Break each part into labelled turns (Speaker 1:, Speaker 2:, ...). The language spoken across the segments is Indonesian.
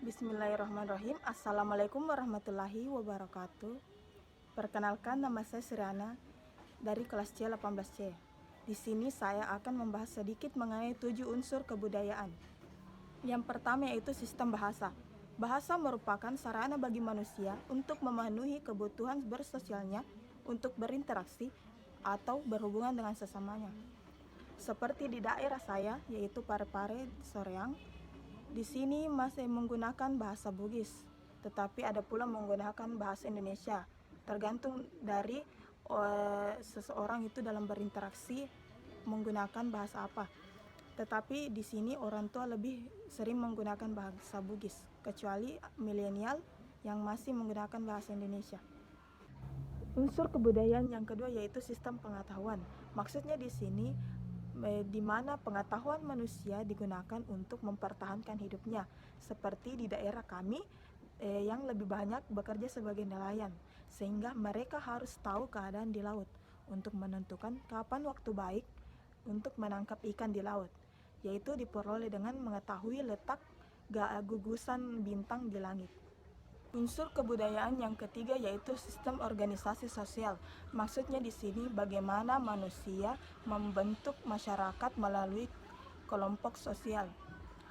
Speaker 1: Bismillahirrahmanirrahim. Assalamualaikum warahmatullahi wabarakatuh. Perkenalkan, nama saya Sirana dari kelas C18C. Di sini saya akan membahas sedikit mengenai 7 unsur kebudayaan. Yang pertama yaitu sistem bahasa. Bahasa merupakan sarana bagi manusia untuk memenuhi kebutuhan bersosialnya, untuk berinteraksi atau berhubungan dengan sesamanya. Seperti di daerah saya, yaitu Parepare, Soreang, di sini masih menggunakan bahasa Bugis, tetapi ada pula menggunakan bahasa Indonesia. Tergantung dari seseorang itu dalam berinteraksi menggunakan bahasa apa. Tetapi di sini orang tua lebih sering menggunakan bahasa Bugis, kecuali milenial yang masih menggunakan bahasa Indonesia. Unsur kebudayaan yang kedua yaitu sistem pengetahuan. Maksudnya di sini di mana pengetahuan manusia digunakan untuk mempertahankan hidupnya. Seperti di daerah kami yang lebih banyak bekerja sebagai nelayan, sehingga mereka harus tahu keadaan di laut untuk menentukan kapan waktu baik untuk menangkap ikan di laut, yaitu diperoleh dengan mengetahui letak gugusan bintang di langit. Unsur kebudayaan yang ketiga yaitu sistem organisasi sosial. Maksudnya di sini bagaimana manusia membentuk masyarakat melalui kelompok sosial.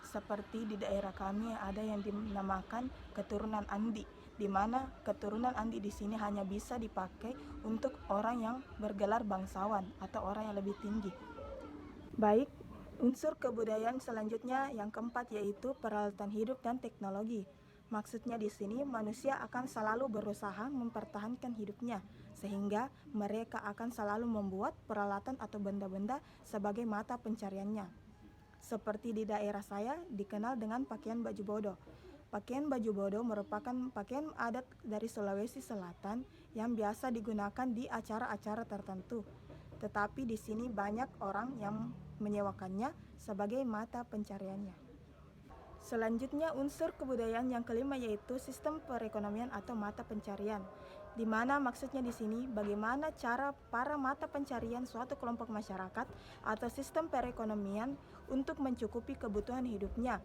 Speaker 1: Seperti di daerah kami ada yang dinamakan keturunan Andi, di mana keturunan Andi di sini hanya bisa dipakai untuk orang yang bergelar bangsawan atau orang yang lebih tinggi. Baik, unsur kebudayaan selanjutnya yang keempat yaitu peralatan hidup dan teknologi. Maksudnya di sini manusia akan selalu berusaha mempertahankan hidupnya, sehingga mereka akan selalu membuat peralatan atau benda-benda sebagai mata pencariannya. Seperti di daerah saya dikenal dengan pakaian baju bodo. Pakaian baju bodo merupakan pakaian adat dari Sulawesi Selatan yang biasa digunakan di acara-acara tertentu. Tetapi di sini banyak orang yang menyewakannya sebagai mata pencariannya. Selanjutnya unsur kebudayaan yang kelima yaitu sistem perekonomian atau mata pencarian, di mana maksudnya di sini bagaimana cara para mata pencarian suatu kelompok masyarakat atau sistem perekonomian untuk mencukupi kebutuhan hidupnya.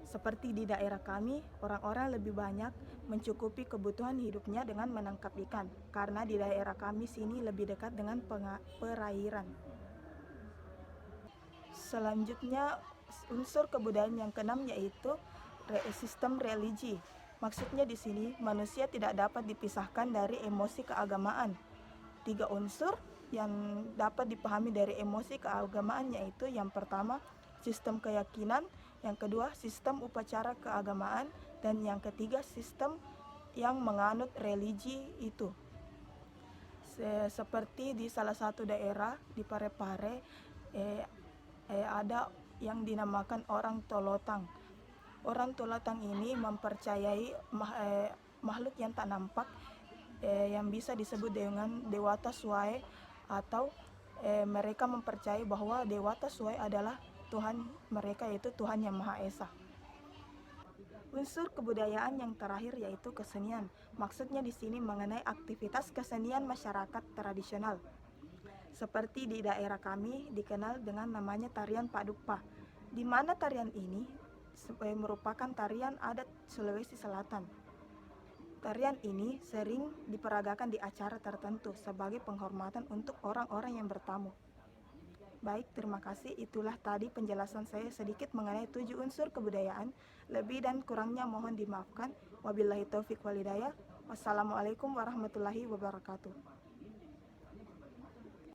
Speaker 1: Seperti di daerah kami, orang-orang lebih banyak mencukupi kebutuhan hidupnya dengan menangkap ikan, karena di daerah kami sini lebih dekat dengan perairan. Selanjutnya unsur kebudayaan yang keenam yaitu sistem religi. Maksudnya di sini manusia tidak dapat dipisahkan dari emosi keagamaan. 3 unsur yang dapat dipahami dari emosi keagamaan yaitu yang pertama sistem keyakinan, yang kedua sistem upacara keagamaan, dan yang ketiga sistem yang menganut religi itu. Seperti di salah satu daerah di Parepare ada yang dinamakan orang Tolotang. Orang Tolotang ini mempercayai makhluk yang tak nampak yang bisa disebut dengan Dewata Suai, atau mereka mempercayai bahwa Dewata Suai adalah Tuhan mereka, yaitu Tuhan Yang Maha Esa. Unsur kebudayaan yang terakhir yaitu kesenian. Maksudnya di sini mengenai aktivitas kesenian masyarakat tradisional. Seperti di daerah kami dikenal dengan namanya tarian Padukpa, di mana tarian ini merupakan tarian adat Sulawesi Selatan. Tarian ini sering diperagakan di acara tertentu sebagai penghormatan untuk orang-orang yang bertamu. Baik, terima kasih. Itulah tadi penjelasan saya sedikit mengenai 7 unsur kebudayaan. Lebih dan kurangnya mohon dimaafkan. Wabillahi taufiq walhidayah. Wassalamualaikum warahmatullahi wabarakatuh.